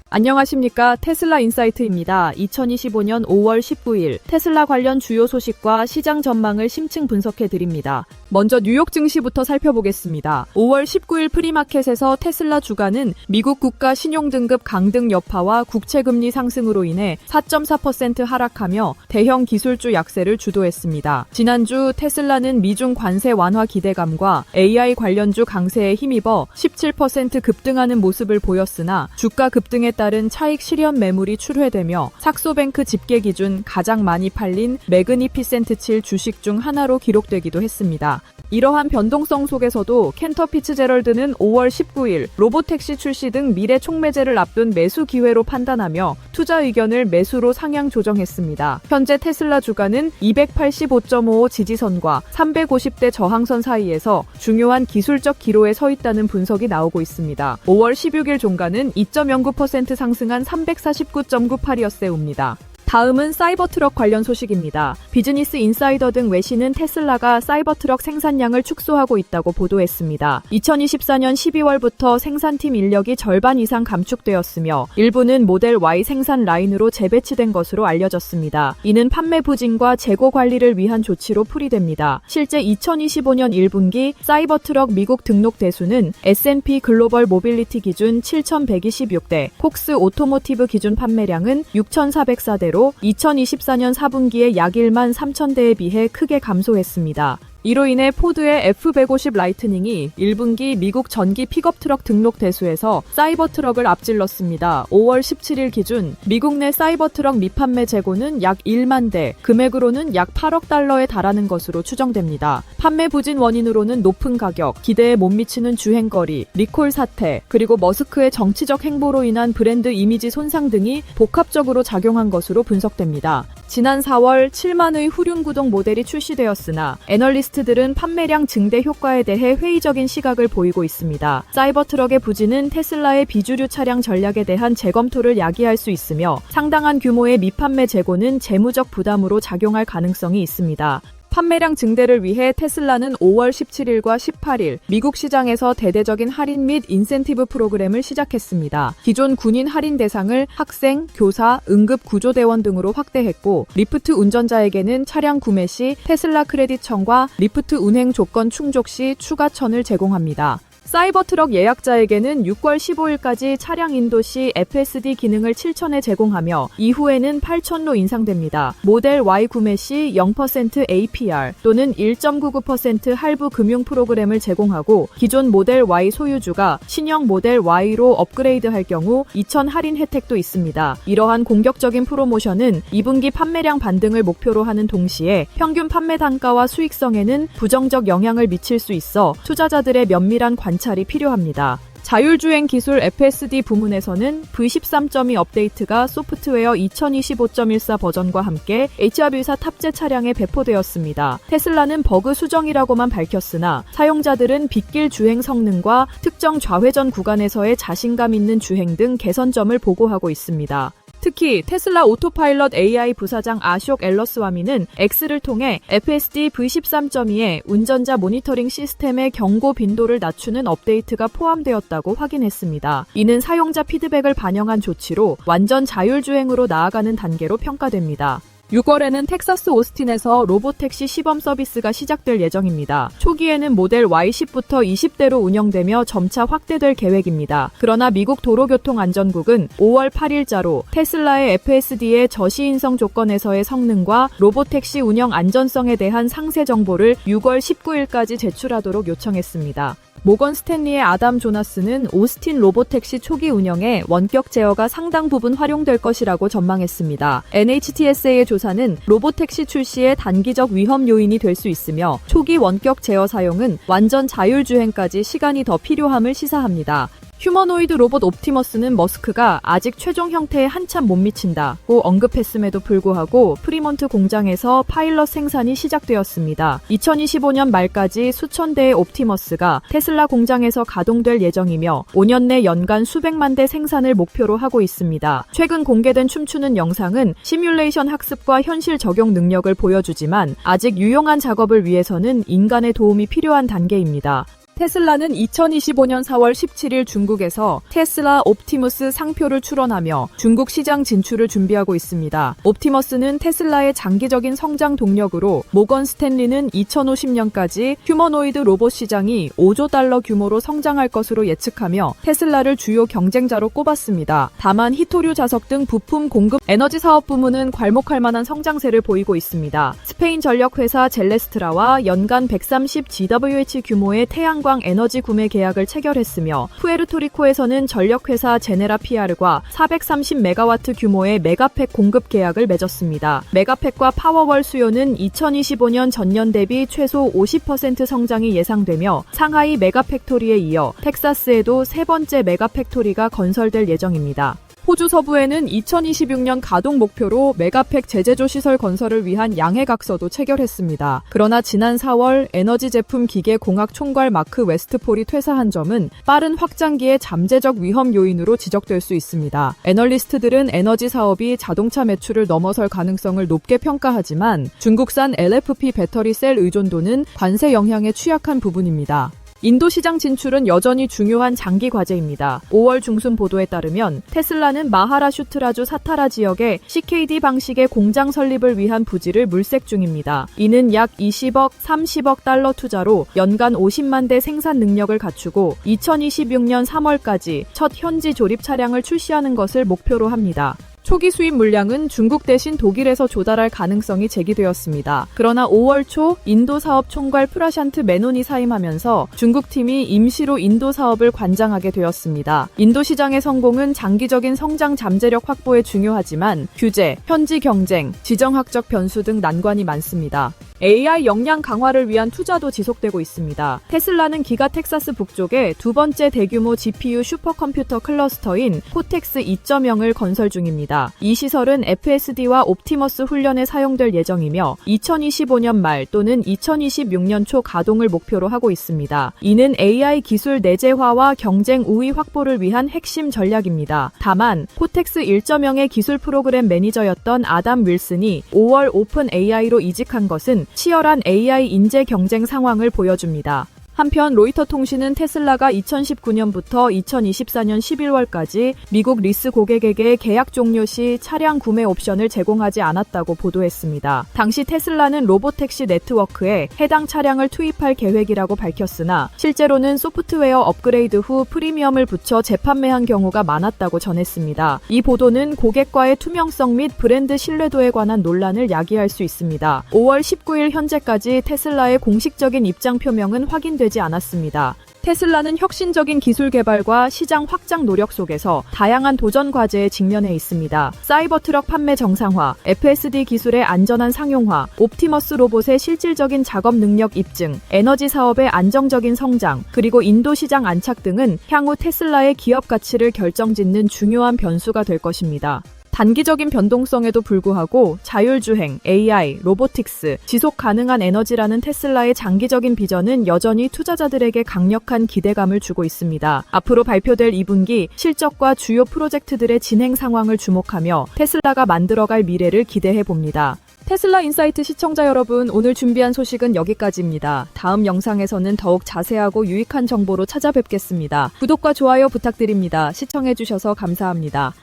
안녕하십니까. 테슬라 인사이트입니다. 2025년 5월 19일 테슬라 관련 주요 소식과 시장 전망을 심층 분석해드립니다. 먼저 뉴욕 증시부터 살펴보겠습니다. 5월 19일 프리마켓에서 테슬라 주가는 미국 국가 신용등급 강등 여파와 국채금리 상승으로 인해 4.4% 하락하며 대형 기술주 약세를 주도했습니다. 지난주 테슬라는 미중 관세 완화 기대감과 AI 관련주 강세에 힘입어 17% 급등하는 모습을 보였으나 주가 급등에 따른 차익 실현 매물이 출회되며 삭소뱅크 집계 기준 가장 많이 팔린 매그니피센트 7 주식 중 하나로 기록되기도 했습니다. 이러한 변동성 속에서도 캔터 피츠제럴드는 5월 19일 로보택시 출시 등 미래 촉매제를 앞둔 매수 기회로 판단하며 투자 의견을 매수로 상향 조정했습니다. 현재 테슬라 주가는 285.55 지지선과 350대 저항선 사이에서 중요한 기술적 기로에 서 있다는 분석이 나오고 있습니다. 5월 16일 종가는 2.09% 상승한 349.98이었습니다. 다음은 사이버트럭 관련 소식입니다. 비즈니스 인사이더 등 외신은 테슬라가 사이버트럭 생산량을 축소하고 있다고 보도했습니다. 2024년 12월부터 생산팀 인력이 절반 이상 감축되었으며 일부는 모델 Y 생산 라인으로 재배치된 것으로 알려졌습니다. 이는 판매 부진과 재고 관리를 위한 조치로 풀이됩니다. 실제 2025년 1분기 사이버트럭 미국 등록 대수는 S&P 글로벌 모빌리티 기준 7,126대, 콕스 오토모티브 기준 판매량은 6,404대로 2024년 4분기에 약 1만 3,000대에 비해 크게 감소했습니다. 이로 인해 포드의 F150 라이트닝이 1분기 미국 전기 픽업 트럭 등록 대수에서 사이버 트럭을 앞질렀습니다. 5월 17일 기준 미국 내 사이버 트럭 미판매 재고는 약 1만 대, 금액으로는 약 8억 달러에 달하는 것으로 추정됩니다. 판매 부진 원인으로는 높은 가격, 기대에 못 미치는 주행거리, 리콜 사태, 그리고 머스크의 정치적 행보로 인한 브랜드 이미지 손상 등이 복합적으로 작용한 것으로 분석됩니다. 지난 4월 7만의 후륜구동 모델이 출시되었으나 애널리스트들은 판매량 증대 효과에 대해 회의적인 시각을 보이고 있습니다. 사이버트럭의 부진은 테슬라의 비주류 차량 전략에 대한 재검토를 야기할 수 있으며 상당한 규모의 미판매 재고는 재무적 부담으로 작용할 가능성이 있습니다. 판매량 증대를 위해 테슬라는 5월 17일과 18일 미국 시장에서 대대적인 할인 및 인센티브 프로그램을 시작했습니다. 기존 군인 할인 대상을 학생, 교사, 응급 구조대원 등으로 확대했고 리프트 운전자에게는 차량 구매 시 테슬라 크레딧천과 리프트 운행 조건 충족 시 추가천을 제공합니다. 사이버트럭 예약자에게는 6월 15일까지 차량 인도 시 FSD 기능을 7,000에 제공하며 이후에는 8,000로 인상됩니다. 모델 Y 구매 시 0% APR 또는 1.99% 할부 금융 프로그램을 제공하고 기존 모델 Y 소유주가 신형 모델 Y로 업그레이드할 경우 2,000 할인 혜택도 있습니다. 이러한 공격적인 프로모션은 2분기 판매량 반등을 목표로 하는 동시에 평균 판매 단가와 수익성에는 부정적 영향을 미칠 수 있어 투자자들의 면밀한 관찰이 필요합니다. 자율주행 기술 FSD 부문에서는 V13.2 업데이트가 소프트웨어 2025.14 버전과 함께 HRV4 탑재 차량에 배포되었습니다. 테슬라는 버그 수정이라고만 밝혔으나 사용자들은 빗길 주행 성능과 특정 좌회전 구간에서의 자신감 있는 주행 등 개선점을 보고하고 있습니다. 특히 테슬라 오토파일럿 AI 부사장 아숍 엘러스와미는 X를 통해 FSD V13.2에 운전자 모니터링 시스템의 경고 빈도를 낮추는 업데이트가 포함되었다고 확인했습니다. 이는 사용자 피드백을 반영한 조치로 완전 자율주행으로 나아가는 단계로 평가됩니다. 6월에는 텍사스 오스틴에서 로보택시 시범 서비스가 시작될 예정입니다. 초기에는 모델 Y10부터 20대로 운영되며 점차 확대될 계획입니다. 그러나 미국 도로교통안전국은 5월 8일자로 테슬라의 FSD의 저시인성 조건에서의 성능과 로보택시 운영 안전성에 대한 상세 정보를 6월 19일까지 제출하도록 요청했습니다. 모건 스탠리의 아담 조나스는 오스틴 로보택시 초기 운영에 원격 제어가 상당 부분 활용될 것이라고 전망했습니다. NHTSA의 조사는 로보택시 출시의 단기적 위험 요인이 될 수 있으며 초기 원격 제어 사용은 완전 자율주행까지 시간이 더 필요함을 시사합니다. 휴머노이드 로봇 옵티머스는 머스크가 아직 최종 형태에 한참 못 미친다고 언급했음에도 불구하고 프리몬트 공장에서 파일럿 생산이 시작되었습니다. 2025년 말까지 수천 대의 옵티머스가 테슬라 공장에서 가동될 예정이며 5년 내 연간 수백만 대 생산을 목표로 하고 있습니다. 최근 공개된 춤추는 영상은 시뮬레이션 학습과 현실 적용 능력을 보여주지만 아직 유용한 작업을 위해서는 인간의 도움이 필요한 단계입니다. 테슬라는 2025년 4월 17일 중국에서 테슬라 옵티머스 상표를 출원하며 중국 시장 진출을 준비하고 있습니다. 옵티머스는 테슬라의 장기적인 성장 동력으로 모건 스탠리는 2050년까지 휴머노이드 로봇 시장이 5조 달러 규모로 성장할 것으로 예측하며 테슬라를 주요 경쟁자로 꼽았습니다. 다만 히토류 자석 등 부품 공급 에너지 사업 부문은 괄목할 만한 성장세를 보이고 있습니다. 스페인 전력 회사 젤레스트라와 연간 130 GWh 규모의 태양광 에너지 구매 계약을 체결했으며 푸에르토리코에서는 전력회사 제네라 PR과 430메가와트 규모의 메가팩 공급 계약을 맺었습니다. 메가팩과 파워월 수요는 2025년 전년 대비 최소 50% 성장이 예상되며 상하이 메가팩토리에 이어 텍사스에도 세 번째 메가팩토리가 건설될 예정입니다. 호주 서부에는 2026년 가동 목표로 메가팩 제재조 시설 건설을 위한 양해각서도 체결했습니다. 그러나 지난 4월 에너지 제품 기계 공학 총괄 마크 웨스트폴이 퇴사한 점은 빠른 확장기의 잠재적 위험 요인으로 지적될 수 있습니다. 애널리스트들은 에너지 사업이 자동차 매출을 넘어설 가능성을 높게 평가하지만 중국산 LFP 배터리 셀 의존도는 관세 영향에 취약한 부분입니다. 인도 시장 진출은 여전히 중요한 장기 과제입니다. 5월 중순 보도에 따르면 테슬라는 마하라슈트라주 사타라 지역에 CKD 방식의 공장 설립을 위한 부지를 물색 중입니다. 이는 약 20억, 30억 달러 투자로 연간 50만 대 생산 능력을 갖추고 2026년 3월까지 첫 현지 조립 차량을 출시하는 것을 목표로 합니다. 초기 수입 물량은 중국 대신 독일에서 조달할 가능성이 제기되었습니다. 그러나 5월 초 인도 사업 총괄 프라샨트 메논이 사임하면서 중국팀이 임시로 인도 사업을 관장하게 되었습니다. 인도 시장의 성공은 장기적인 성장 잠재력 확보에 중요하지만 규제, 현지 경쟁, 지정학적 변수 등 난관이 많습니다. AI 역량 강화를 위한 투자도 지속되고 있습니다. 테슬라는 기가 텍사스 북쪽에 두 번째 대규모 GPU 슈퍼컴퓨터 클러스터인 코텍스 2.0을 건설 중입니다. 이 시설은 FSD와 옵티머스 훈련에 사용될 예정이며 2025년 말 또는 2026년 초 가동을 목표로 하고 있습니다. 이는 AI 기술 내재화와 경쟁 우위 확보를 위한 핵심 전략입니다. 다만 코텍스 1.0의 기술 프로그램 매니저였던 아담 윌슨이 5월 오픈 AI로 이직한 것은 치열한 AI 인재 경쟁 상황을 보여줍니다. 한편 로이터 통신은 테슬라가 2019년부터 2024년 11월까지 미국 리스 고객에게 계약 종료 시 차량 구매 옵션을 제공하지 않았다고 보도했습니다. 당시 테슬라는 로보택시 네트워크에 해당 차량을 투입할 계획이라고 밝혔으나 실제로는 소프트웨어 업그레이드 후 프리미엄을 붙여 재판매한 경우가 많았다고 전했습니다. 이 보도는 고객과의 투명성 및 브랜드 신뢰도에 관한 논란을 야기할 수 있습니다. 5월 19일 현재까지 테슬라의 공식적인 입장 표명은 확인되지 않았습니다. 테슬라는 혁신적인 기술 개발과 시장 확장 노력 속에서 다양한 도전 과제에 직면해 있습니다. 사이버 트럭 판매 정상화, FSD 기술의 안전한 상용화, 옵티머스 로봇의 실질적인 작업 능력 입증, 에너지 사업의 안정적인 성장, 그리고 인도 시장 안착 등은 향후 테슬라의 기업 가치를 결정짓는 중요한 변수가 될 것입니다. 단기적인 변동성에도 불구하고 자율주행, AI, 로보틱스, 지속 가능한 에너지라는 테슬라의 장기적인 비전은 여전히 투자자들에게 강력한 기대감을 주고 있습니다. 앞으로 발표될 2분기 실적과 주요 프로젝트들의 진행 상황을 주목하며 테슬라가 만들어갈 미래를 기대해 봅니다. 테슬라 인사이트 시청자 여러분, 오늘 준비한 소식은 여기까지입니다. 다음 영상에서는 더욱 자세하고 유익한 정보로 찾아뵙겠습니다. 구독과 좋아요 부탁드립니다. 시청해주셔서 감사합니다.